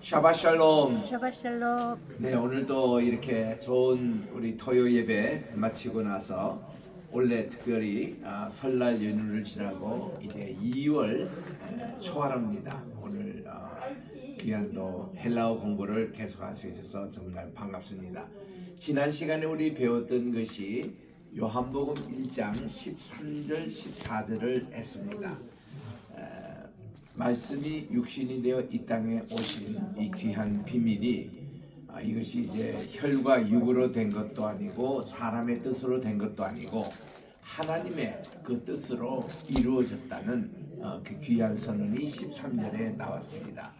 샤바샬롬. 샤바샬롬. 네, 오늘도 이렇게 좋은 우리 토요 예배 마치고 나서 원래 특별히 설날 연휴를 지나고 이제 2월 초하랍니다. 오늘 귀한 또 헬라어 공부를 계속할 수 있어서 정말 반갑습니다. 지난 시간에 우리 배웠던 것이 요한복음 1장 13절 14절을 했습니다. 말씀이 육신이 되어 이 땅에 오신 이 귀한 비밀이 이것이 이제 혈과 육으로 된 것도 아니고 사람의 뜻으로 된 것도 아니고 하나님의 그 뜻으로 이루어졌다는 그 귀한 선언이 13절에 나왔습니다.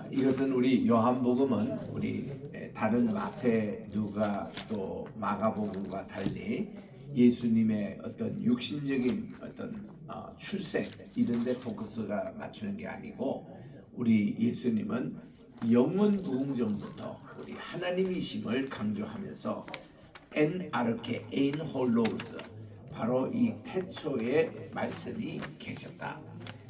이것은 우리 요한복음은 우리 다른 마태, 누가 또 마가복음과 달리 예수님의 어떤 육신적인 어떤 출생 이런 데 포커스가 맞추는 게 아니고 우리 예수님은 영원 무궁전부터 우리 하나님이심을 강조하면서 엔 아르케 에인 홀로우스 바로 이 태초에 말씀이 계셨다.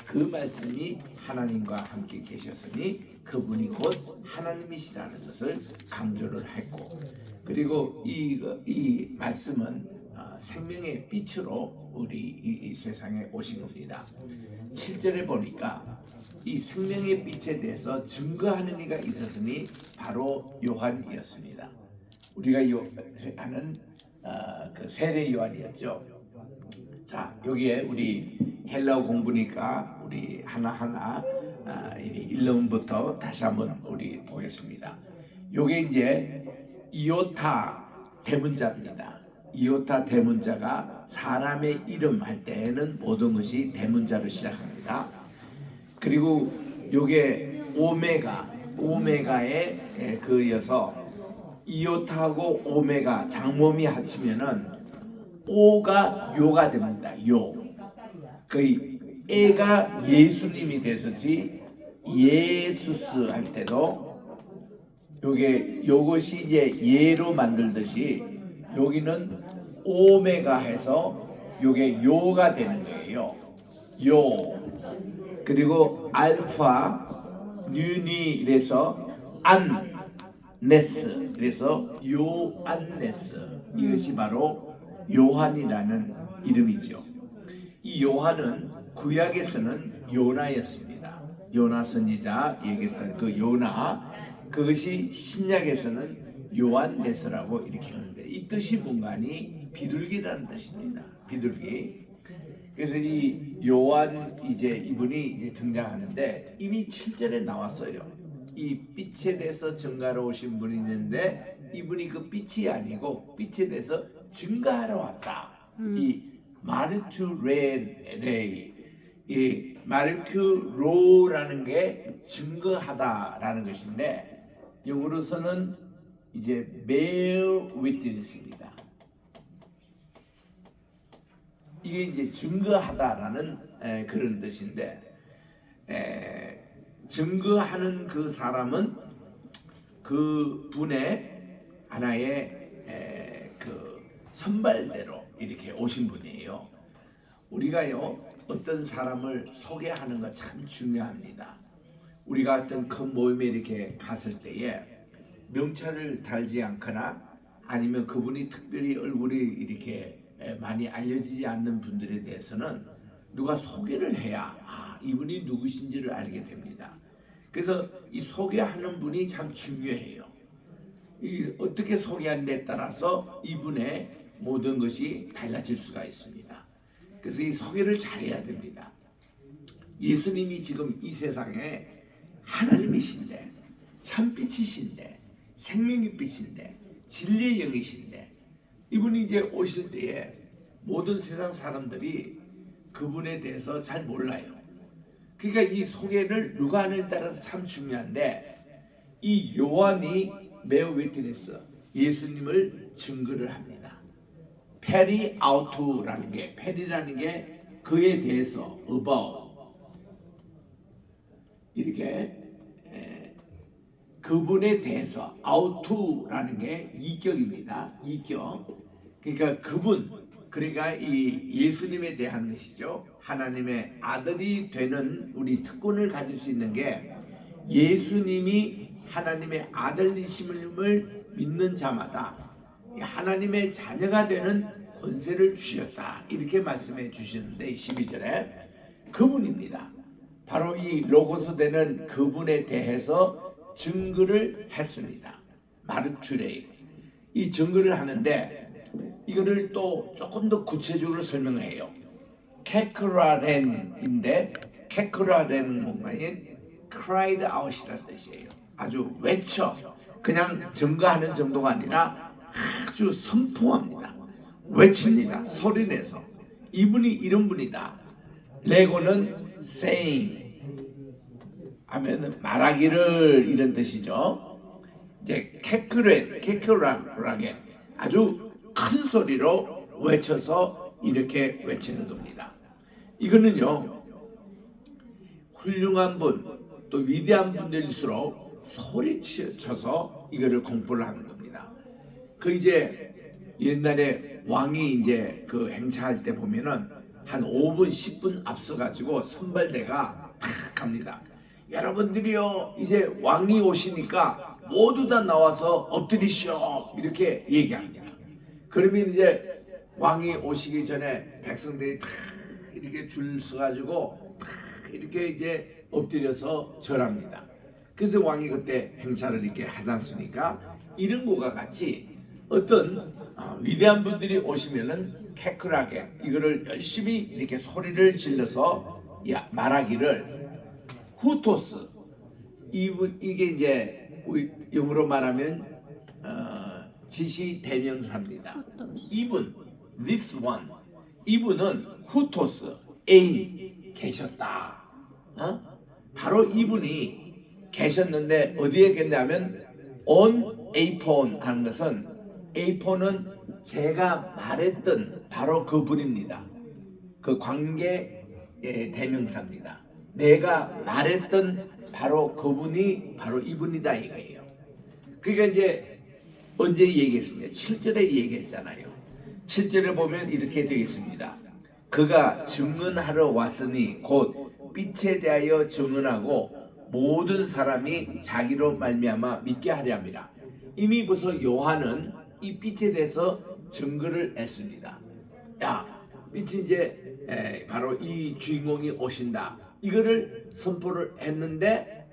그 말씀이 하나님과 함께 계셨으니 그분이 곧 하나님이시라는 것을 강조를 했고, 그리고 이 말씀은 생명의 빛으로 우리 이 세상에 오신 겁니다. 7절에 보니까 이 생명의 빛에 대해서 증거하는 이가 있었으니 바로 요한이었습니다. 우리가 아는 그 세례 요한이었죠. 자, 여기에 우리 헬라어 공부니까 우리 하나하나 일론부터 다시 한번 우리 보겠습니다. 요게 이제 이오타 대문자입니다. 이오타 대문자가 사람의 이름 할 때에는 모든 것이 대문자로 시작합니다. 그리고 요게 오메가에 그려서 이오타하고 오메가 장모미 합치면은 오가 요가 됩니다. 요. 그 애가 예수님이 되듯이 예수스 할 때도 요것이 이제 예로 만들듯이 여기는 오메가 해서 요게 요가 되는 거예요. 요. 그리고 알파 뉴니 이래서 안네스 그래서 요안네스 이것이 바로 요한이라는 이름이죠. 이 요한은 구약에서는 요나였습니다. 요나 선지자 얘기했던 그 요나, 그것이 신약에서는 요한네스라고 이렇게 하는데 이 뜻이 뭔가니 비둘기라는 뜻입니다. 비둘기. 그래서 이 요한 이분이 이제 등장하는데 이미 7절에 나왔어요. 이 빛에 대해서 증가하러 오신 분이 있는데 이분이 그 빛이 아니고 빛에 대해서 증가하러 왔다. 이 마르투레이, 이 마르큐로라는 게 증거하다라는 것인데 영어로서는 이제 bear witness입니다. 이게 이제 증거하다라는 그런 뜻인데 증거하는 그 사람은 그 분의 하나의 그 선발대로 이렇게 오신 분이에요. 우리가요 어떤 사람을 소개하는 거 참 중요합니다. 우리가 어떤 큰 모임에 이렇게 갔을 때에 명찰을 달지 않거나 아니면 그분이 특별히 얼굴이 이렇게 많이 알려지지 않는 분들에 대해서는 누가 소개를 해야 이분이 누구신지를 알게 됩니다. 그래서 이 소개하는 분이 참 중요해요. 어떻게 소개하는데 따라서 이분의 모든 것이 달라질 수가 있습니다. 그래서 이 소개를 잘해야 됩니다. 예수님이 지금 이 세상에 하나님이신데 참빛이신데 생명의 빛인데 진리의 영이신데 이분이 이제 오실 때에 모든 세상 사람들이 그분에 대해서 잘 몰라요. 그러니까 이 소개를 누가 하느냐에 따라서 참 중요한데 이 요한이 매우 위트니스 예수님을 증거를 합니다. 페리 아우투라는 게 페리라는 게 그에 대해서 about 이렇게 그분에 대해서 아우투라는 게 이격입니다. 이격. 그러니까 그분 그러니까 이 예수님에 대한 것이죠. 하나님의 아들이 되는 우리 특권을 가질 수 있는 게 예수님이 하나님의 아들이심을 믿는 자마다 하나님의 자녀가 되는 권세를 주셨다. 이렇게 말씀해 주시는데 12절에 그분입니다. 바로 이 로고스 되는 그분에 대해서 증거를 했습니다. 마르투레이. 이 증거를 하는데 이거를 또 조금 더 구체적으로 설명해요. 케크라렌인데 케크라렌은 뭔가인 cried out이라는 뜻이에요. 아주 외쳐 그냥 증거하는 정도가 아니라 아주 선포합니다. 외칩니다. 소리내서 이분이 이런 분이다. 레고는 saying 하면은 말하기를 이런 뜻이죠. 이제 케크라게 아주 큰 소리로 외쳐서 이렇게 외치는 겁니다. 이거는요 훌륭한 분 또 위대한 분들일수록 소리쳐서 이거를 공부를 하는 겁니다. 그 이제 옛날에 왕이 이제 그 행차할 때 보면은 한 5분 10분 앞서 가지고 선발대가 탁 갑니다. 여러분들이요 이제 왕이 오시니까 모두 다 나와서 엎드리시오 이렇게 얘기합니다. 그러면 이제 왕이 오시기 전에 백성들이 탁 이렇게 줄 서가지고 탁 이렇게 이제 엎드려서 절합니다. 그래서 왕이 그때 행차를 이렇게 하지 않습니까? 이런 것과 같이 어떤 위대한 분들이 오시면은 캐클하게 이거를 열심히 이렇게 소리를 질러서 말하기를 후토스 이게 이제 영어로 말하면 지시 대명사입니다. 이분 this one 이분은 후토스 에인 계셨다. 바로 이분이 계셨는데 어디에 계셨냐면 on aphone 하는 것은 aphon은 제가 말했던 바로 그분입니다. 그 관계의 대명사입니다. 내가 말했던 바로 그분이 바로 이분이다 이거예요. 그러니까 이제 언제 얘기했습니까? 7절에 얘기했잖아요. 7절에 보면 이렇게 되어 있습니다. 그가 증언하러 왔으니 곧 빛에 대하여 증언하고 모든 사람이 자기로 말미암아 믿게 하려 함이라. 이미 벌써 요한은 이 빛에 대해서 증거를 했습니다. 빛이 이제 바로 이 주인공이 오신다. 이거를 선포를 했는데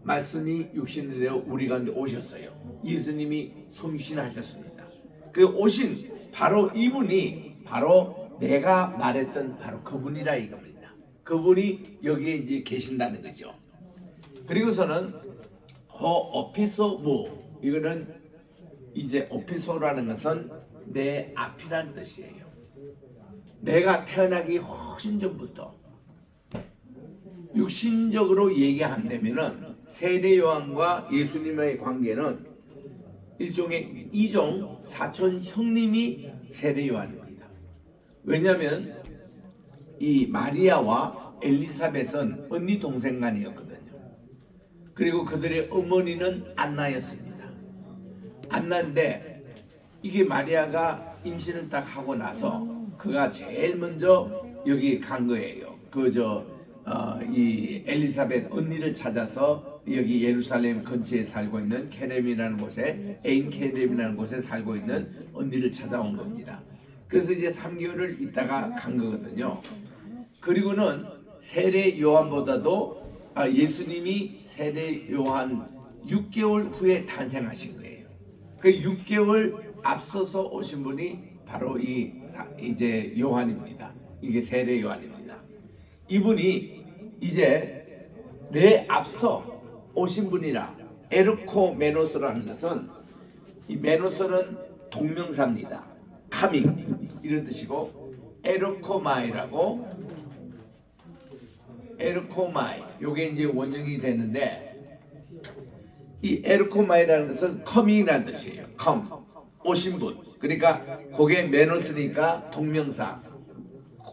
말씀이 육신이 되어 우리 가운데 오셨어요. 예수님이 성신하셨습니다. 그 오신 바로 이분이 바로 내가 말했던 바로 그분이라 이겁니다. 그분이 여기에 이제 계신다는 거죠. 그리고서는 오피소 이거는 이제 오피소라는 것은 내 앞이란 뜻이에요. 내가 태어나기 훨씬 전부터 육신적으로 얘기한다면은 세례 요한과 예수님의 관계는 일종의 이종 사촌 형님이 세례 요한입니다. 왜냐하면 이 마리아와 엘리사벳은 언니 동생간이었거든요. 그리고 그들의 어머니는 안나였습니다. 안나인데 이게 마리아가 임신을 딱 하고 나서 그가 제일 먼저 여기 간 거예요. 이 엘리사벳 언니를 찾아서 여기 예루살렘 근처에 살고 있는 케렘이라는 곳에 에인 케렘이라는 곳에 살고 있는 언니를 찾아온 겁니다. 그래서 이제 3개월을 있다가 간 거거든요. 그리고는 세례 요한보다도 예수님이 세례 요한 6개월 후에 탄생하신 거예요. 그 6개월 앞서서 오신 분이 바로 이제 요한입니다. 이게 세례 요한입니다. 이분이 이제 내 앞서 오신 분이라 에르코메노스라는 것은 이 메노스는 동명사입니다. 카밍 이런 뜻이고 에르코마이라고 에르코마이 요게 이제 원형이 되는데 이 에르코마이라는 것은 coming이라는 뜻이에요. come 오신 분. 그러니까 그게 메노스니까 동명사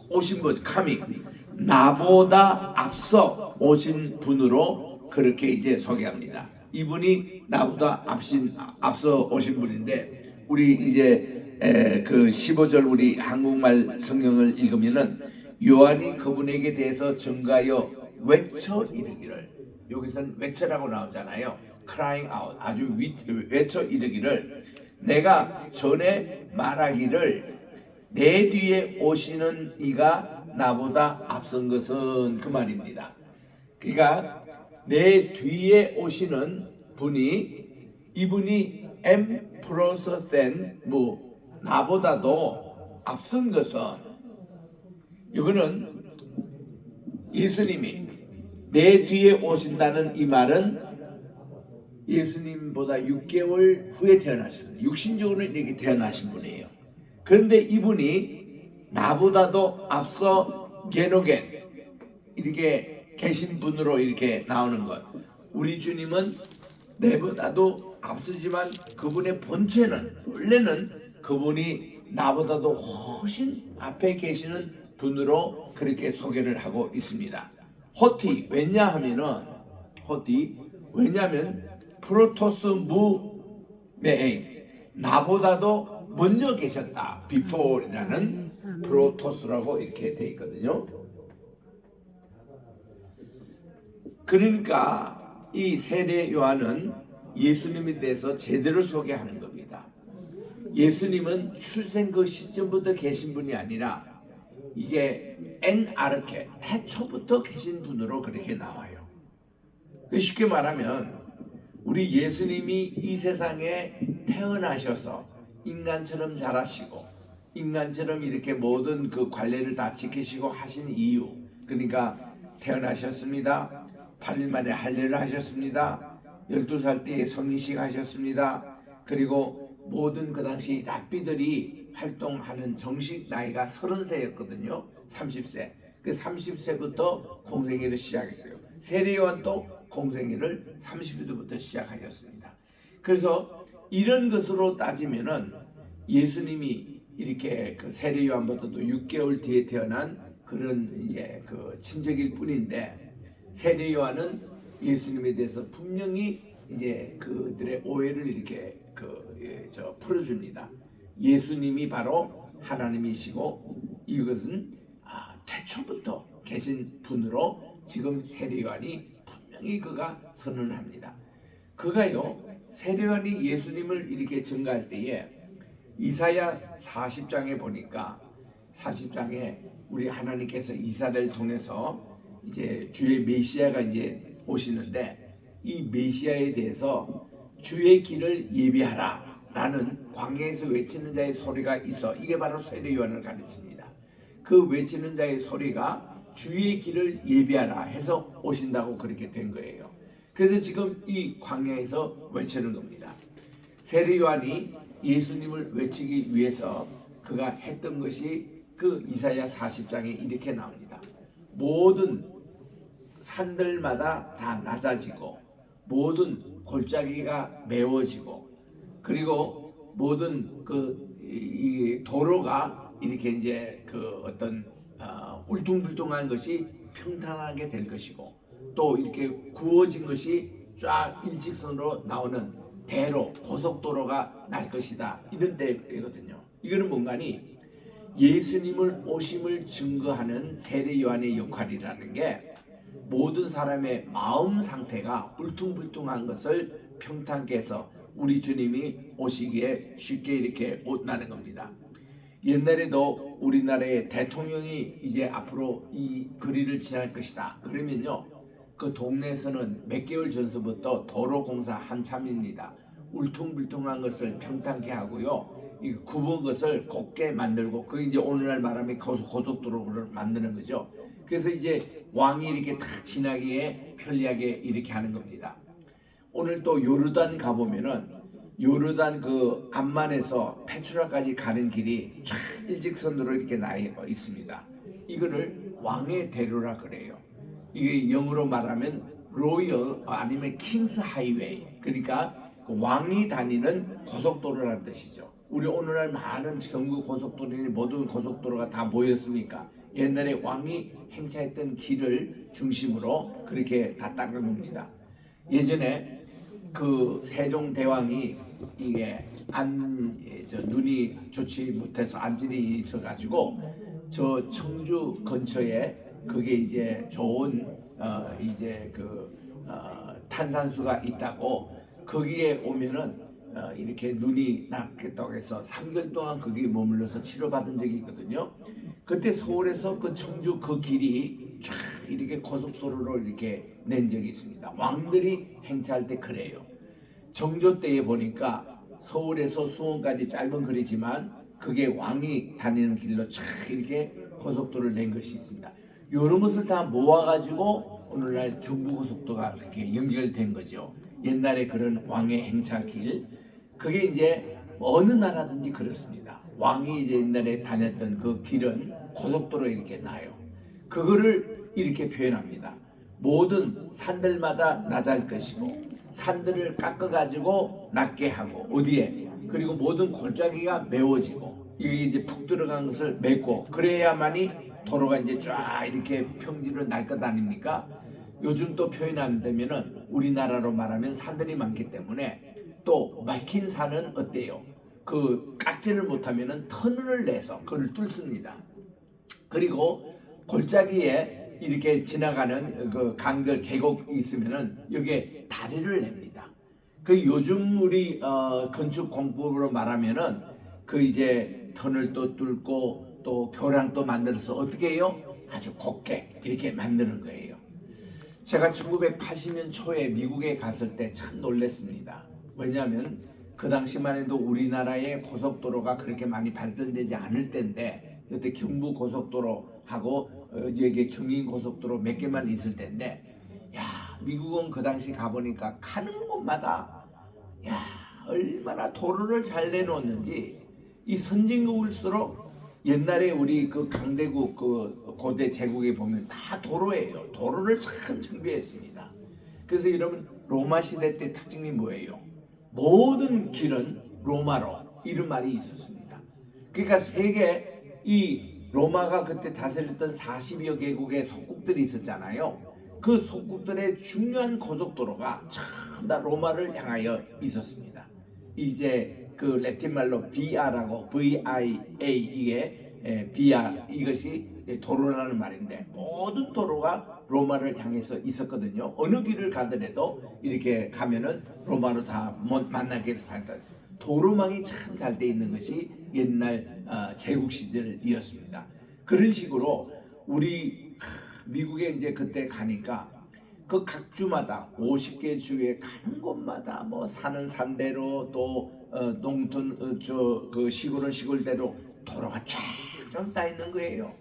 오신 분 coming 나보다 앞서 오신 분으로 그렇게 이제 소개합니다. 이분이 나보다 앞서 오신 분인데 우리 이제 그 15절 우리 한국말 성경을 읽으면은 요한이 그분에게 대해서 증가하여 외쳐 이르기를 여기서는 외쳐라고 나오잖아요. crying out, 아주 외쳐 이르기를 내가 전에 말하기를 내 뒤에 오시는 이가 나보다 앞선 것은 그 말입니다. 그러니까 내 뒤에 오시는 분이 이분이 M 플러스 than 나보다도 앞선 것은 이거는 예수님이 내 뒤에 오신다는 이 말은 예수님보다 6개월 후에 태어나신 육신적으로는 이렇게 태어나신 분이에요. 그런데 이분이 나보다도 앞서 게노겐 이렇게 계신 분으로 이렇게 나오는 것. 우리 주님은 내보다도 앞서지만 그분의 본체는 원래는 그분이 나보다도 훨씬 앞에 계시는 분으로 그렇게 소개를 하고 있습니다. 호티 왜냐하면 프로토스 무메에임 나보다도 먼저 계셨다. before이라는 프로토스라고 이렇게 돼 있거든요. 그러니까 이 세례 요한은 예수님에 대해서 제대로 소개하는 겁니다. 예수님은 출생 그 시점부터 계신 분이 아니라 이게 엔아르케 태초부터 계신 분으로 그렇게 나와요. 쉽게 말하면 우리 예수님이 이 세상에 태어나셔서 인간처럼 자라시고 인간처럼 이렇게 모든 그 관례를 다 지키시고 하신 이유, 그러니까 태어나셨습니다. 8일 만에 할례를 하셨습니다. 12살 때에 성리식 하셨습니다. 그리고 모든 그 당시 랍비들이 활동하는 정식 나이가 30세였거든요. 30세. 그 30세부터 공생애를 시작했어요. 세례 요한도 공생애를 30세부터 시작하셨습니다. 그래서 이런 것으로 따지면은 예수님이 이렇게 그 세례 요한보다도 6개월 뒤에 태어난 그런 이제 그 친척일 뿐인데 세례 요한은 예수님에 대해서 분명히 이제 그들의 오해를 이렇게 풀어줍니다. 예수님이 바로 하나님이시고 이것은 태초부터 계신 분으로 지금 세례 요한이 분명히 그가 선언합니다. 그가요 세례 요한이 예수님을 이렇게 증거할 때에 이사야 40장에 보니까 40장에 우리 하나님께서 이사를 통해서 이제 주의 메시아가 이제 오시는데 이 메시아에 대해서 주의 길을 예비하라 라는 광야에서 외치는 자의 소리가 있어. 이게 바로 세례 요한을 가르칩니다. 그 외치는 자의 소리가 주의 길을 예비하라 해서 오신다고 그렇게 된 거예요. 그래서 지금 이 광야에서 외치는 겁니다. 세례 요한이 예수님을 외치기 위해서 그가 했던 것이 그 이사야 40장에 이렇게 나옵니다. 모든 산들마다 다 낮아지고 모든 골짜기가 메워지고 그리고 모든 이 도로가 이렇게 이제 그 어떤 울퉁불퉁한 것이 평탄하게 될 것이고 또 이렇게 구워진 것이 쫙 일직선으로 나오는 대로 고속도로가 날 것이다 이런 때거든요. 이거는 뭔가니 예수님을 오심을 증거하는 세례 요한의 역할이라는 게 모든 사람의 마음 상태가 울퉁불퉁한 것을 평탄케 해서 우리 주님이 오시기에 쉽게 이렇게 옷나는 겁니다. 옛날에도 우리나라의 대통령이 이제 앞으로 이 거리를 지날 것이다. 그러면요, 그 동네에서는 몇 개월 전서부터 도로 공사 한참입니다. 울퉁불퉁한 것을 평탄케 하고요, 이 굽은 것을 곱게 만들고, 그게 이제 오늘날 말하면 고속도로를 만드는 거죠. 그래서 이제 왕이 이렇게 탁 지나기에 편리하게 이렇게 하는 겁니다. 오늘 또 요르단 가보면은 요르단 그 암만에서 페트라까지 가는 길이 쫙 일직선으로 이렇게 나 있습니다. 이거를 왕의 대로라 그래요. 이게 영어로 말하면 로열 아니면 킹스 하이웨이, 그러니까 그 왕이 다니는 고속도로라는 뜻이죠. 우리 오늘날 많은 전국 고속도로니 모든 고속도로가 다 뭐였습니까? 옛날에 왕이 행차했던 길을 중심으로 그렇게 다 닦은 겁니다. 예전에 그 세종대왕이 이게 눈이 좋지 못해서 안질이 있어가지고 저 청주 근처에 그게 이제 좋은 이제 그 탄산수가 있다고 거기에 오면은 이렇게 눈이 났겠다고 해서 3개월 동안 거기에 머물러서 치료받은 적이 있거든요. 그때 서울에서 그 청주 그 길이 쫙 이렇게 고속도로로 이렇게 낸 적이 있습니다. 왕들이 행차할 때 그래요. 정조 때에 보니까 서울에서 수원까지 짧은 거리지만 그게 왕이 다니는 길로 쫙 이렇게 고속도로를 낸 것이 있습니다. 이런 것을 다 모아가지고 오늘날 경부고속도로가 이렇게 연결된 거죠. 옛날에 그런 왕의 행차길, 그게 이제 어느 나라든지 그렇습니다. 왕이 이제 옛날에 다녔던 그 길은 고속도로 이렇게 나요. 그거를 이렇게 표현합니다. 모든 산들마다 낮을 것이고 산들을 깎아가지고 낮게 하고 어디에, 그리고 모든 골짜기가 메워지고 이게 이제 푹 들어간 것을 맺고 그래야만이 도로가 이제 쫙 이렇게 평지로 날 것 아닙니까? 요즘 또 표현한다면은 우리나라로 말하면 산들이 많기 때문에 또 막힌 산은 어때요? 그 깎지를 못하면은 터널을 내서 그를 뚫습니다. 그리고 골짜기에 이렇게 지나가는 그 강들 계곡이 있으면은 여기에 다리를 냅니다. 그 요즘 우리 건축 공법으로 말하면은 그 이제 터널도 뚫고 또 교량도 만들어서 어떻게 해요? 아주 곱게 이렇게 만드는 거예요. 제가 1980년 초에 미국에 갔을 때 참 놀랐습니다. 왜냐하면 그 당시만 해도 우리나라의 고속도로가 그렇게 많이 발전되지 않을 때인데, 그때 경부 고속도로하고 여기 경인 고속도로 몇 개만 있을 때인데, 야, 미국은 그 당시 가보니까 가는 곳마다 야, 얼마나 도로를 잘 내놓았는지. 이 선진국일수록 옛날에 우리 그 강대국 그 고대 제국에 보면 다 도로예요. 도로를 참 정비했습니다. 그래서 여러분 로마 시대 때 특징이 뭐예요? 모든 길은 로마로 이런 말이 있었습니다. 그러니까 세계 이 로마가 그때 다스렸던 40여 개국의 속국들이 있었잖아요. 그 속국들의 중요한 고속도로가 전부 다 로마를 향하여 있었습니다. 이제 그 라틴 말로 VR하고 VIA 이게 VR 이것이 도로라는 말인데 모든 도로가 로마를 향해서 있었거든요. 어느 길을 가더라도 이렇게 가면은 로마로 다 만나게 됐다. 도로망이 참 잘 돼 있는 것이 옛날 제국 시절이었습니다. 그런 식으로 우리 미국에 이제 그때 가니까 그 각 주마다 50개 주에 가는 곳마다 뭐 사는 산대로 또 농촌 그 시골은 시골대로 도로가 쫙쫙 다 있는 거예요.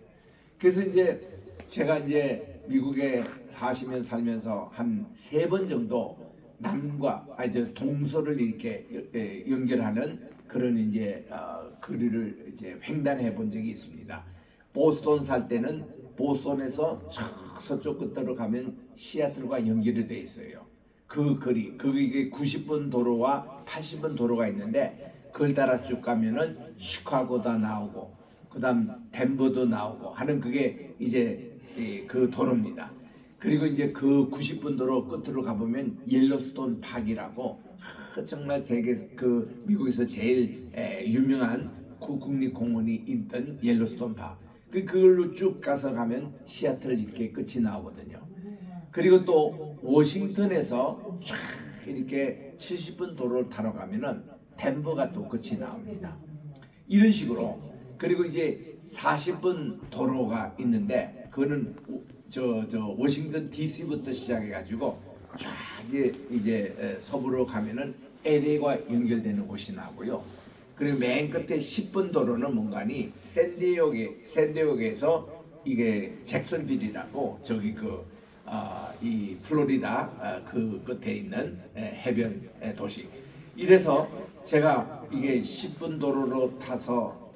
그래서 이제 제가 이제 미국에 40년 살면서 한 3번 정도 남과 동서를 이렇게 연결하는 그런 이제 거리를 이제 횡단해 본 적이 있습니다. 보스턴 살 때는 보스턴에서 서쪽 끝으로 가면 시애틀과 연결이 돼 있어요. 그 거리, 그게 90분 도로와 80분 도로가 있는데 그걸 따라 쭉 가면은 시카고도 나오고 그다음 덴버도 나오고 하는 그게 이제 그 도로입니다. 그리고 이제 그 90분 도로 끝으로 가보면 옐로스톤 파크라고 정말 되게 그 미국에서 제일 유명한 그 국립공원이 있던 옐로스톤 파크. 그걸로 쭉 가서 가면 시애틀 이렇게 끝이 나오거든요. 그리고 또 워싱턴에서 쫙 이렇게 70분 도로를 타러 가면은 덴버가 또 끝이 나옵니다. 이런 식으로. 그리고 이제 40분 도로가 있는데 그거는 저 워싱턴 DC부터 시작해가지고 쫙 이제 서부로 가면은 LA와 연결되는 곳이 나오고요. 그리고 맨 끝에 10분 도로는 뭔가니 샌디에고에서 이게 잭슨빌이라고 저기 이 플로리다 그 끝에 있는 해변 도시. 이래서 제가 이게 10분 도로로 타서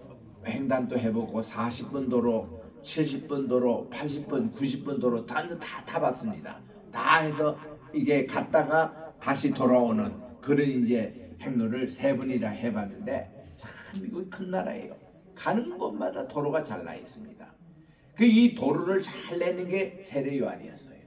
횡단도 해보고 40분 도로, 70분 도로, 80분, 90분 도로 다 타봤습니다. 다 해서 이게 갔다가 다시 돌아오는 그런 이제 행로를 3번이나 해봤는데 참 미국이 큰 나라예요. 가는 곳마다 도로가 잘 나 있습니다. 이 도로를 잘 내는 게 세례 요한이었어요.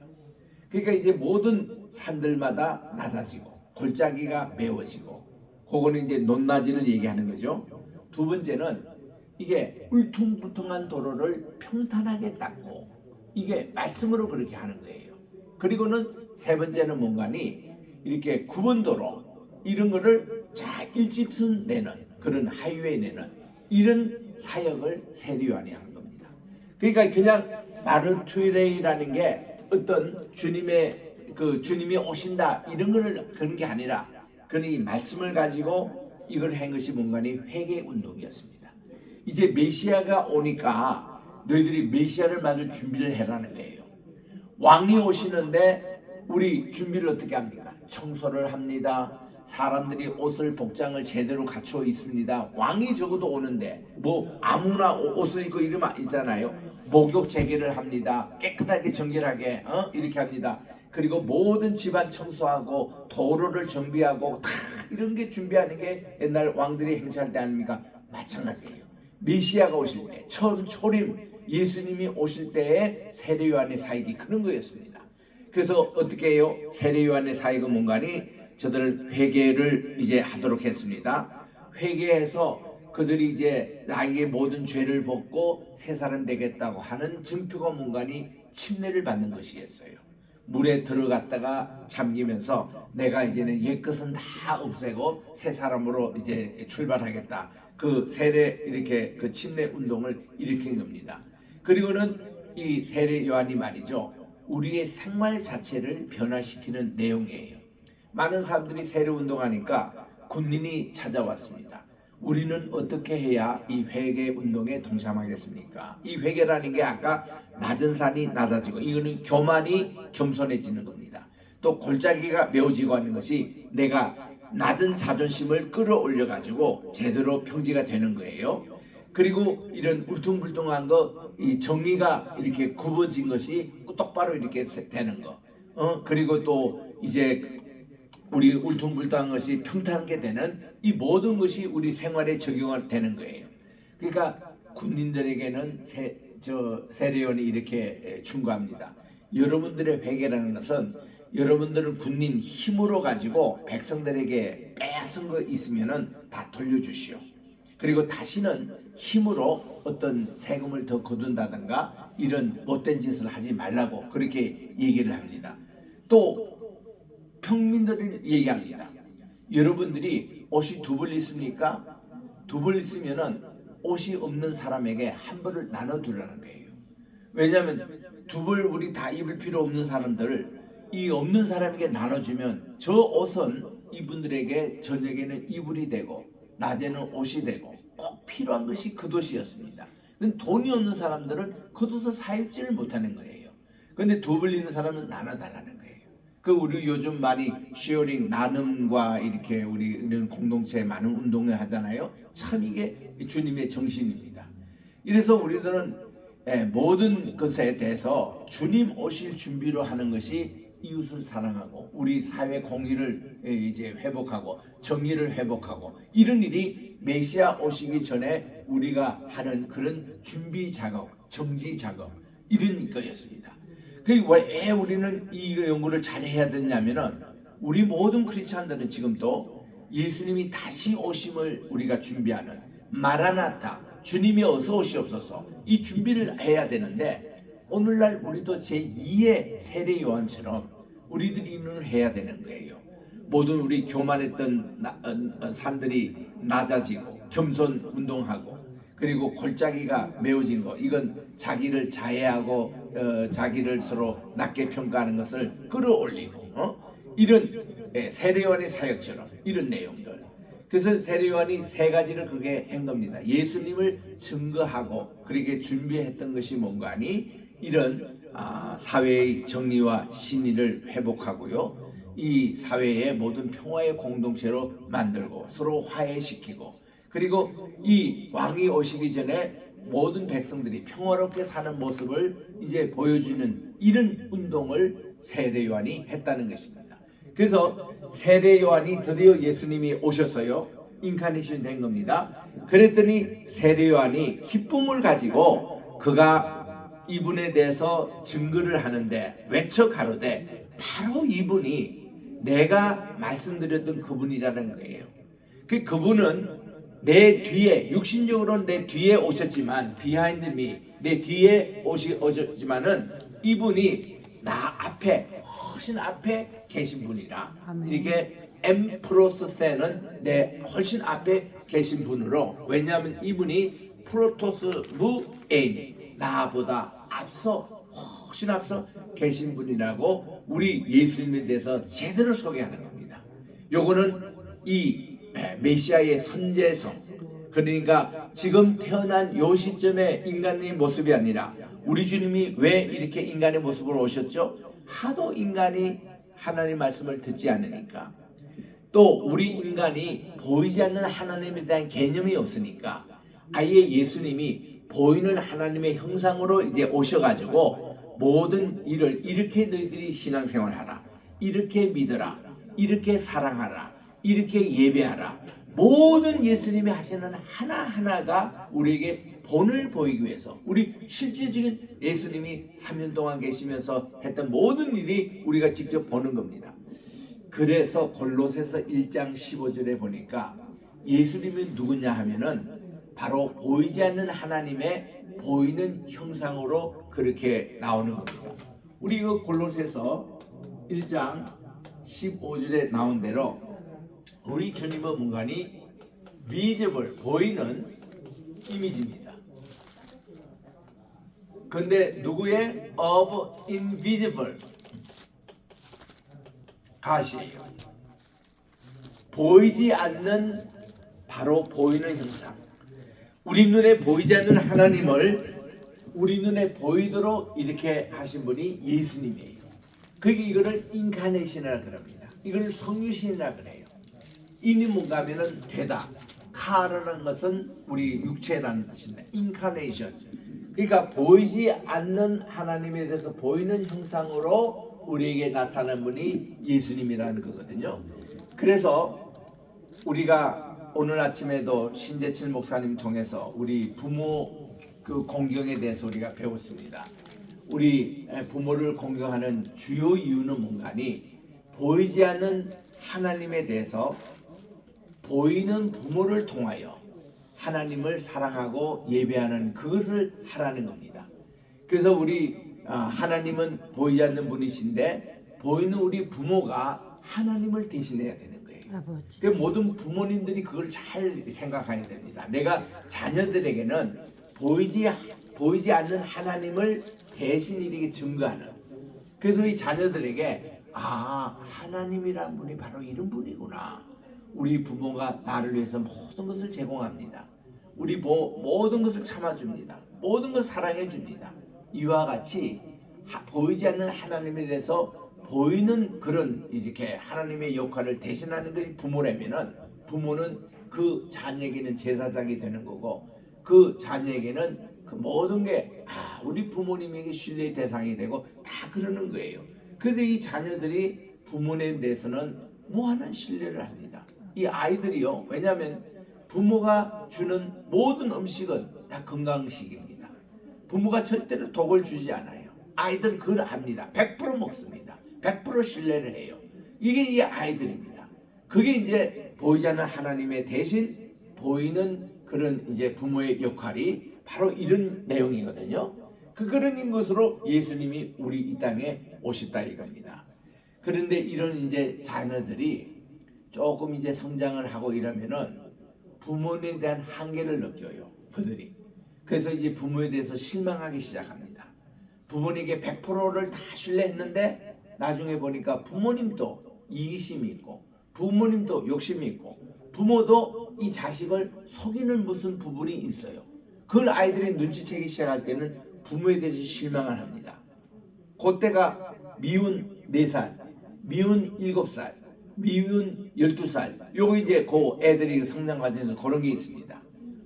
그러니까 이제 모든 산들마다 낮아지고 골짜기가 메워지고 그거는 이제 높낮이를 얘기하는 거죠. 두 번째는 이게 울퉁불퉁한 도로를 평탄하게 닦고 이게 말씀으로 그렇게 하는 거예요. 그리고는 세 번째는 뭔가니 이렇게 9번 도로 이런 거를 잘 일직선 내는 그런 하이웨이 내는 이런 사역을 세례 요한이 한 겁니다. 그러니까 그냥 마르투레이라는 게 어떤 주님이 오신다 이런 거를 그런 게 아니라 그는 이 말씀을 가지고 이걸 한 것이 뭔가니 회개 운동이었습니다. 이제 메시아가 오니까 너희들이 메시아를 맞을 준비를 해라는 거예요. 왕이 오시는데 우리 준비를 어떻게 합니까? 청소를 합니다. 사람들이 옷을 복장을 제대로 갖춰 있습니다. 왕이 적어도 오는데 뭐 아무나 옷을 입고 이러면 있잖아요. 목욕 재개를 합니다. 깨끗하게 정결하게 이렇게 합니다. 그리고 모든 집안 청소하고 도로를 정비하고 다 이런 게 준비하는 게 옛날 왕들이 행사할 때 아닙니까? 마찬가지예요. 메시아가 오실 때 처음 초림 예수님이 오실 때의 세례 요한의 사역이 그런 거였습니다. 그래서 어떻게 해요? 세례 요한의 사역은 뭔가니 저들 회개를 이제 하도록 했습니다. 회개해서 그들이 이제 나에게 모든 죄를 벗고 새 사람 되겠다고 하는 증표가 뭔가니 침례를 받는 것이었어요. 물에 들어갔다가 잠기면서 내가 이제는 옛것은 다 없애고 새 사람으로 이제 출발하겠다. 그 세례 이렇게 그 침례 운동을 일으킨 겁니다. 그리고는 이 세례 요한이 말이죠. 우리의 생활 자체를 변화시키는 내용이에요. 많은 사람들이 세례 운동하니까 군인이 찾아왔습니다. 우리는 어떻게 해야 이 회개 운동에 동참하겠습니까? 이 회개라는 게 아까 낮은 산이 낮아지고 이거는 교만이 겸손해지는 겁니다. 또 골짜기가 메워지고 하는 것이 내가 낮은 자존심을 끌어올려 가지고 제대로 평지가 되는 거예요. 그리고 이런 울퉁불퉁한 거, 이 정의가 이렇게 굽어진 것이 똑바로 이렇게 되는 거. 그리고 또 이제 우리 울퉁불퉁한 것이 평탄하게 되는 이 모든 것이 우리 생활에 적용되는 거예요. 그러니까 군인들에게는 세례요한이 이렇게 충고합니다. 여러분들의 회개라는 것은 여러분들은 군인 힘으로 가지고 백성들에게 빼앗은 거 있으면은 다 돌려주시오. 그리고 다시는 힘으로 어떤 세금을 더 거둔다든가 이런 못된 짓을 하지 말라고 그렇게 얘기를 합니다. 또 평민들을 얘기합니다. 여러분들이 옷이 두 벌 있습니까? 두 벌 있으면은 옷이 없는 사람에게 한 벌을 나눠두라는 거예요. 왜냐하면 두 벌 우리 다 입을 필요 없는 사람들을 이 없는 사람에게 나눠주면 저 옷은 이분들에게 저녁에는 이불이 되고 낮에는 옷이 되고 꼭 필요한 것이 겉옷이었습니다. 돈이 없는 사람들은 겉옷을 사입지를 못하는 거예요. 그런데 두 벌 있는 사람은 나눠달라는 거예요. 그 우리 요즘 많이 쉐어링 나눔과 이렇게 우리는 공동체 많은 운동을 하잖아요. 참 이게 주님의 정신입니다. 이래서 우리들은 모든 것에 대해서 주님 오실 준비로 하는 것이 이웃을 사랑하고 우리 사회 공의를 이제 회복하고 정의를 회복하고 이런 일이 메시아 오시기 전에 우리가 하는 그런 준비 작업, 정지 작업 이런 거였습니다. 왜 우리는 이 연구를 잘 해야 되냐면은 우리 모든 크리스찬들은 지금도 예수님이 다시 오심을 우리가 준비하는 마라나타 주님이 어서 오시옵소서 이 준비를 해야 되는데 오늘날 우리도 제2의 세례 요한처럼 우리들이 이를 해야 되는 거예요. 모든 우리 교만했던 산들이 낮아지고 겸손 운동하고 그리고 골짜기가 메워진 거 이건 자기를 자해하고 자기를 서로 낮게 평가하는 것을 끌어올리고 이런 세례 요한의 사역처럼 이런 내용들. 그래서 세례 요한이 세 가지를 그게 한 겁니다. 예수님을 증거하고 그렇게 준비했던 것이 뭔가 하니 이런 사회의 정의와 신의를 회복하고요. 이 사회의 모든 평화의 공동체로 만들고 서로 화해시키고 그리고 이 왕이 오시기 전에 모든 백성들이 평화롭게 사는 모습을 이제 보여주는 이런 운동을 세례 요한이 했다는 것입니다. 그래서 세례 요한이 드디어 예수님이 오셨어요. 인카네이션 된 겁니다. 그랬더니 세례 요한이 기쁨을 가지고 그가 이분에 대해서 증거를 하는데 외쳐 가로되 바로 이분이 내가 말씀드렸던 그분이라는 거예요. 그분은 내 뒤에 육신적으로는 내 뒤에 오셨지만 비하인드 미 내 뒤에 오셨지만은 이분이 나 앞에 훨씬 앞에 계신 분이라 아멘. 이렇게 M 플러스 세는 내 훨씬 앞에 계신 분으로 왜냐하면 이분이 프로토스 무에인 나보다 앞서 훨씬 앞서 계신 분이라고 우리 예수님에 대해서 제대로 소개하는 겁니다. 요거는 이 메시아의 선제성 그러니까 지금 태어난 요 시점에 인간의 모습이 아니라 우리 주님이 왜 이렇게 인간의 모습으로 오셨죠? 하도 인간이 하나님 말씀을 듣지 않으니까 또 우리 인간이 보이지 않는 하나님에 대한 개념이 없으니까 아예 예수님이 보이는 하나님의 형상으로 이제 오셔가지고 모든 일을 이렇게 너희들이 신앙생활하라 이렇게 믿어라 이렇게 사랑하라 이렇게 예배하라 모든 예수님이 하시는 하나하나가 우리에게 본을 보이기 위해서 우리 실질적인 예수님이 3년 동안 계시면서 했던 모든 일이 우리가 직접 보는 겁니다. 그래서 골로새서 1장 15절에 보니까 예수님이 누구냐 하면은 바로 보이지 않는 하나님의 보이는 형상으로 그렇게 나오는 겁니다. 우리 이거 골로새서 1장 15절에 나온 대로 우리 주님의 문간이 visible 보이는 이미지입니다. 근데 누구의 of invisible 가시예요. 보이지 않는 바로 보이는 형상. 우리 눈에 보이지 않는 하나님을 우리 눈에 보이도록 이렇게 하신 분이 예수님이에요. 그게 이거를 인카네이션이라 그럽니다. 이걸 성유신이라 그래요. 이는 뭔가 하면은 되다. 카라는 것은 우리 육체라는 뜻입니다. 인카네이션. 그러니까 보이지 않는 하나님에 대해서 보이는 형상으로 우리에게 나타난 분이 예수님이라는 거거든요. 그래서 우리가 오늘 아침에도 신재칠 목사님 통해서 우리 부모 그 공경에 대해서 우리가 배웠습니다. 우리 부모를 공경하는 주요 이유는 뭔가니 보이지 않는 하나님에 대해서 보이는 부모를 통하여 하나님을 사랑하고 예배하는 그것을 하라는 겁니다. 그래서 우리 하나님은 보이지 않는 분이신데 보이는 우리 부모가 하나님을 대신해야 되는 거예요. 아버지. 그 모든 부모님들이 그걸 잘 생각해야 됩니다. 내가 자녀들에게는 보이지 않는 하나님을 대신 이렇게 증거하는. 그래서 이 자녀들에게 하나님이란 분이 바로 이런 분이구나. 우리 부모가 나를 위해서 모든 것을 제공합니다. 우리 모든 것을 참아줍니다. 모든 것을 사랑해줍니다. 이와 같이 보이지 않는 하나님에 대해서 보이는 그런 이렇게 하나님의 역할을 대신하는 것이 부모라면은 부모는 그 자녀에게는 제사장이 되는 거고 그 자녀에게는 그 모든 게 우리 부모님에게 신뢰의 대상이 되고 다 그러는 거예요. 그래서 이 자녀들이 부모님에 대해서는 무한한 신뢰를 합니다. 이 아이들이요. 왜냐하면 부모가 주는 모든 음식은 다 건강식입니다. 부모가 절대로 독을 주지 않아요. 아이들은 그걸 압니다. 100% 먹습니다. 100% 신뢰를 해요. 이게 이 아이들입니다. 그게 이제 보이지 않는 하나님의 대신 보이는 그런 이제 부모의 역할이 바로 이런 내용이거든요. 그런 것으로 예수님이 우리 이 땅에 오셨다 이겁니다. 그런데 이런 이제 자녀들이 조금 이제 성장을 하고 이러면은 부모에 대한 한계를 느껴요. 그들이. 그래서 이제 부모에 대해서 실망하기 시작합니다. 부모님에게 100%를 다 신뢰했는데 나중에 보니까 부모님도 이기심이 있고 부모님도 욕심이 있고 부모도 이 자식을 속이는 무슨 부분이 있어요. 그걸 아이들이 눈치채기 시작할 때는 부모에 대해서 실망을 합니다. 그때가 미운 4살, 미운 7살, 미운 12살 요거 이제 그 애들이 성장 과정에서 그런 게 있습니다.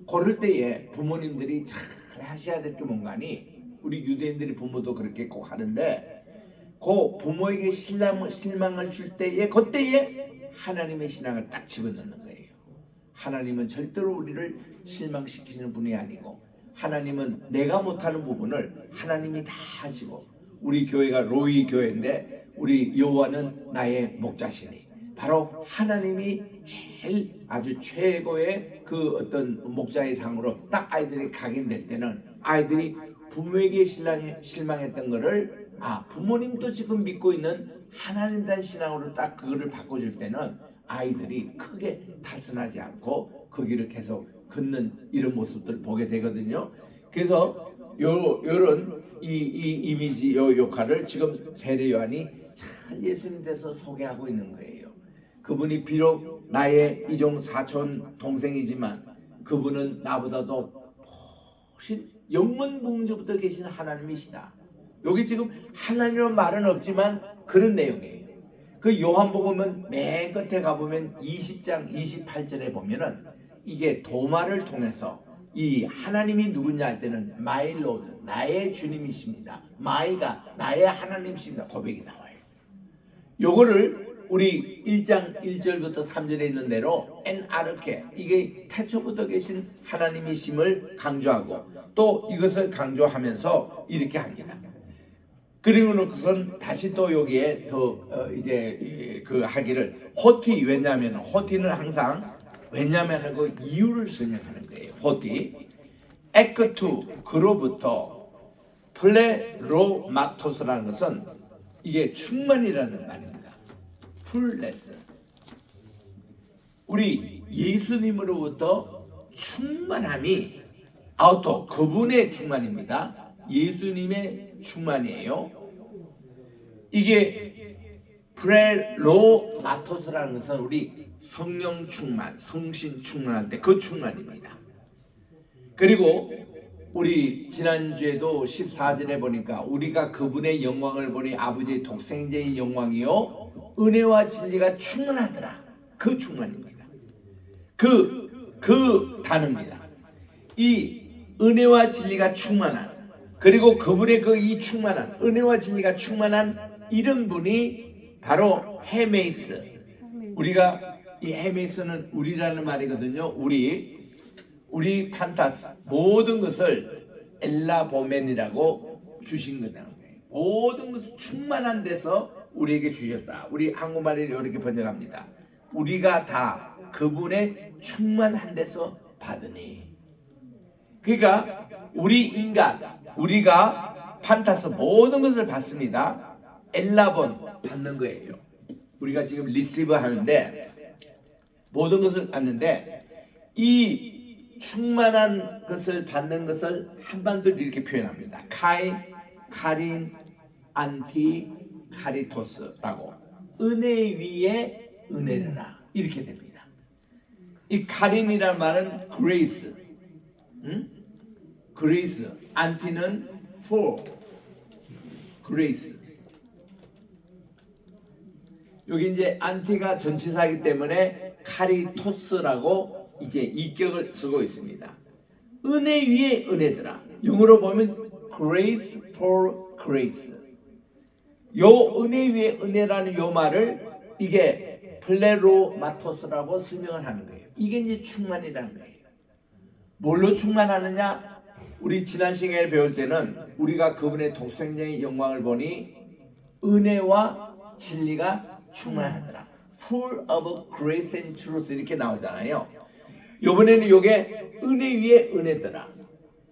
그럴 때에 부모님들이 잘 하셔야 될 게 뭔가니 우리 유대인들이 부모도 그렇게 꼭 하는데 그 부모에게 실망을 줄 때에 그때에 하나님의 신앙을 딱 집어넣는 거예요. 하나님은 절대로 우리를 실망시키시는 분이 아니고 하나님은 내가 못하는 부분을 하나님이 다 하시고 우리 교회가 로이 교회인데 우리 여호와는 나의 목자시니 바로 하나님이 제일 아주 최고의 그 어떤 목자의 상으로 딱 아이들이 각인될 때는 아이들이 부모에게 실망했던 거를 부모님도 지금 믿고 있는 하나님 단 신앙으로 딱 그거를 바꿔줄 때는 아이들이 크게 탈선하지 않고 그 길을 계속 걷는 이런 모습들을 보게 되거든요. 그래서 요런 이 이미지 요 역할을 지금 세례 요한이 잘 예수님 돼서 소개하고 있는 거예요. 그분이 비록 나의 이종 사촌 동생이지만 그분은 나보다도 훨씬 영원 무궁조부터 계신 하나님이시다. 여기 지금 하나님이라는 말은 없지만 그런 내용이에요. 그 요한복음은 맨 끝에 가보면 20장 28절에 보면은 이게 도마를 통해서 이 하나님이 누구냐 할 때는 My Lord, 나의 주님이십니다. My가 나의 하나님이십니다. 고백이 나와요. 요거를 우리 1장 1절부터 3절에 있는 대로 엔아르케, 이게 태초부터 계신 하나님이심을 강조하고 또 이것을 강조하면서 이렇게 합니다. 그리고는 그것은 다시 또 여기에 더 이제 그 하기를 호티, 왜냐하면 호티는 항상 왜냐하면 그 이유를 설명하는 거예요. 호티 에크투, 그로부터 플레로마토스라는 것은 이게 충만이라는 말입니다. 풀레스, 우리 예수님으로부터 충만함이 아우토, 그분의 충만입니다. 예수님의 충만이에요. 이게 프레로마토스라는 것은 우리 성령 충만, 성신 충만할 때 그 충만입니다. 그리고 우리 지난주에도 14절에 보니까 우리가 그분의 영광을 보니 아버지의 독생자의 영광이요 은혜와 진리가 충만하더라. 그 충만입니다. 그 단어입니다. 이 은혜와 진리가 충만한, 그리고 그분의 그 이 충만한 은혜와 진리가 충만한 이런 분이 바로 헤메이스. 우리가 이 헤메이스는 우리라는 말이거든요. 우리 판타스, 모든 것을 엘라보멘이라고 주신 거라는 거예요. 모든 것을 충만한 데서 우리에게 주셨다. 우리 한국말을 이렇게 번역합니다. 우리가 다 그분의 충만한 데서 받으니. 그러니까 우리 인간, 우리가 판타스 모든 것을 받습니다. 엘라본 받는 거예요. 우리가 지금 리시브 하는데 모든 것을 받는데 이 충만한 것을 받는 것을 한반도로 이렇게 표현합니다. 카인, 카린, 안티, 카리토스라고 은혜 위에 은혜라 이렇게 됩니다. 이 카린이라는 말은 grace, grace, 안티는 for, grace. 여기 이제 안티가 전치사이기 때문에 카리토스라고 이제 이격을 쓰고 있습니다. 은혜 위에 은혜더라. 영어로 보면 grace for grace. 요 은혜 위에 은혜라는 요 말을 이게 플레로마토스라고 설명을 하는 거예요. 이게 이제 충만이라는 거예요. 뭘로 충만하느냐? 우리 지난 시간에 배울 때는 우리가 그분의 독생자의 영광을 보니 은혜와 진리가 충만하더라. Full of grace and truth 이렇게 나오잖아요. 이번에는 이게 은혜 위에 은혜더라.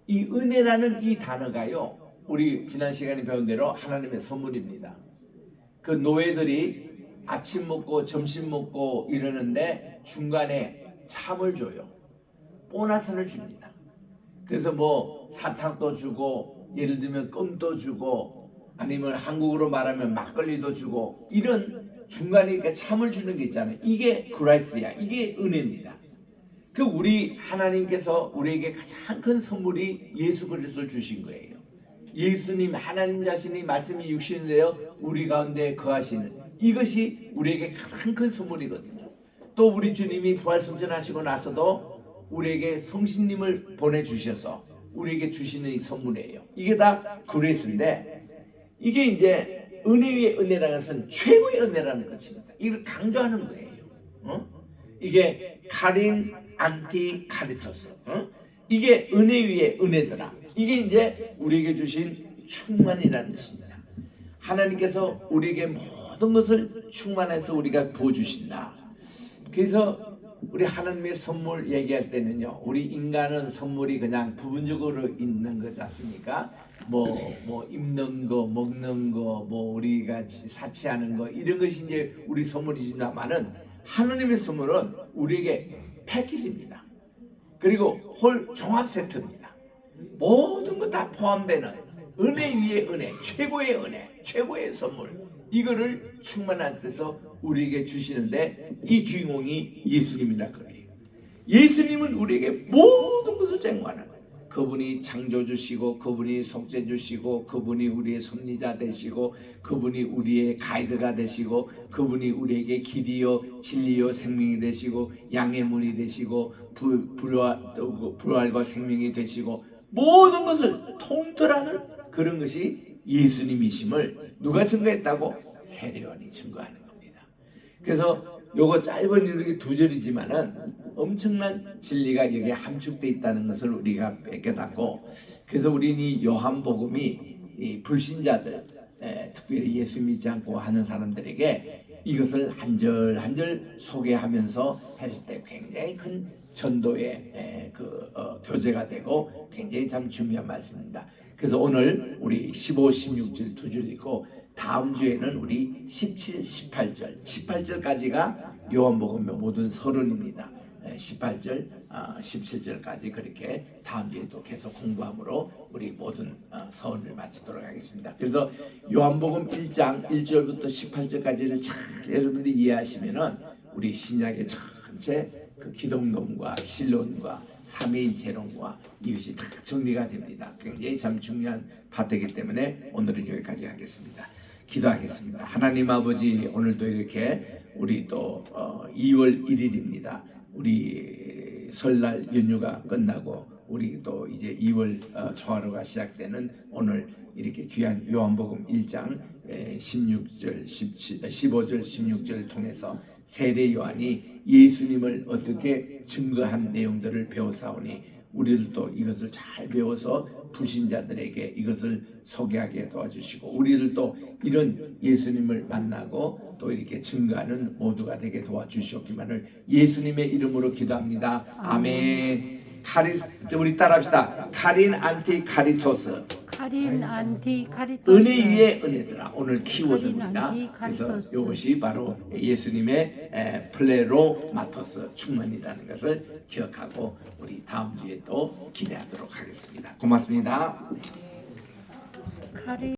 이 은혜라는 이 단어가요, 우리 지난 시간에 배운 대로 하나님의 선물입니다. 그 노예들이 아침 먹고 점심 먹고 이러는데 중간에 참을 줘요. 보너스를 줍니다. 그래서 뭐 사탕도 주고, 예를 들면 껌도 주고, 아니면 한국으로 말하면 막걸리도 주고, 이런 중간에 이렇게 참을 주는 게 있잖아요. 이게 그라이스야. 이게 은혜입니다. 그 우리 하나님께서 우리에게 가장 큰 선물이 예수 그리스도를 주신 거예요. 예수님 하나님 자신이 말씀이 육신이 되어 우리 가운데 거하시는 이것이 우리에게 가장 큰 선물이거든요. 또 우리 주님이 부활승천하시고 나서도 우리에게 성신님을 보내주셔서 우리에게 주시는 이 선물이에요. 이게 다 그레이스인데, 이게 이제 은혜 위의 은혜라는 것은 최고의 은혜라는 것입니다. 이걸 강조하는 거예요. 이게 카린, 안티, 카리토스. 이게 은혜 위에 은혜더라. 이게 이제 우리에게 주신 충만이라는 것입니다. 하나님께서 우리에게 모든 것을 충만해서 우리가 부어주신다. 그래서 우리 하나님의 선물 얘기할 때는요, 우리 인간은 선물이 그냥 부분적으로 있는 거지 않습니까? 뭐 입는 거, 먹는 거, 뭐 우리가 사치하는 거 이런 것이 이제 우리 선물이지만은 하나님의 선물은 우리에게 패키지입니다. 그리고 홀 종합 세트입니다. 모든 거 다 포함되는 은혜 위에 은혜, 최고의 은혜, 최고의 선물, 이거를 충만한 뜻서 우리에게 주시는데 이 주인공이 예수님이라 그래요. 예수님은 우리에게 모든 것을 쟁과하는, 그분이 창조주시고, 그분이 속죄주시고, 그분이 우리의 섭리자 되시고, 그분이 우리의 가이드가 되시고, 그분이 우리에게 길이요 진리요 생명이 되시고, 양의 문이 되시고, 부활과 생명이 되시고, 모든 것을 통틀하는 그런 것이 예수님이심을 누가 증거했다고? 세례요한이 증거하는 겁니다. 그래서 요거 짧은 이렇게 두 절이지만은 엄청난 진리가 여기에 함축되어 있다는 것을 우리가 깨닫고, 그래서 우리는 이 요한복음이 이 불신자들, 특별히 예수 믿지 않고 하는 사람들에게 이것을 한 절 한 절 소개하면서 했을 때 굉장히 큰 전도의 교재가 되고 굉장히 참 중요한 말씀입니다. 그래서 오늘 우리 15, 16절 두 줄 읽고 다음 주에는 우리 17, 18절, 18절까지가 요한복음의 모든 서론입니다. 18절, 17절까지 그렇게 다음 주에 또 계속 공부함으로 우리 모든 서론을 마치도록 하겠습니다. 그래서 요한복음 1장 1절부터 18절까지를 잘 여러분들이 이해하시면은 우리 신약의 전체 그 기독론과 신론과 삼위일체론과 이것이 다 정리가 됩니다. 굉장히 참 중요한 파트이기 때문에 오늘은 여기까지 하겠습니다. 기도하겠습니다. 하나님 아버지, 오늘도 이렇게 우리 또 2월 1일입니다. 우리 설날 연휴가 끝나고 우리 또 이제 2월 초하루가 시작되는 오늘 이렇게 귀한 요한복음 1장 16절, 15절, 16절을 통해서 세례 요한이 예수님을 어떻게 증거한 내용들을 배워사오니 우리들도 이것을 잘 배워서 불신자들에게 이것을 소개하게 도와주시고, 우리들도 이런 예수님을 만나고 또 이렇게 증거하는 모두가 되게 도와주시옵기만을 예수님의 이름으로 기도합니다. 아멘. 우리 따라합시다. 카린 안티 카리토스. 카린 안티 카리토스. 은혜 위에 은혜더라. 오늘 키워드입니다. 카린 안티 그래서 카리토스. 이것이 바로 예수님의 플레로마토스 충만이라는 것을 기억하고 우리 다음 주에 또 기대하도록 하겠습니다. 고맙습니다. 카린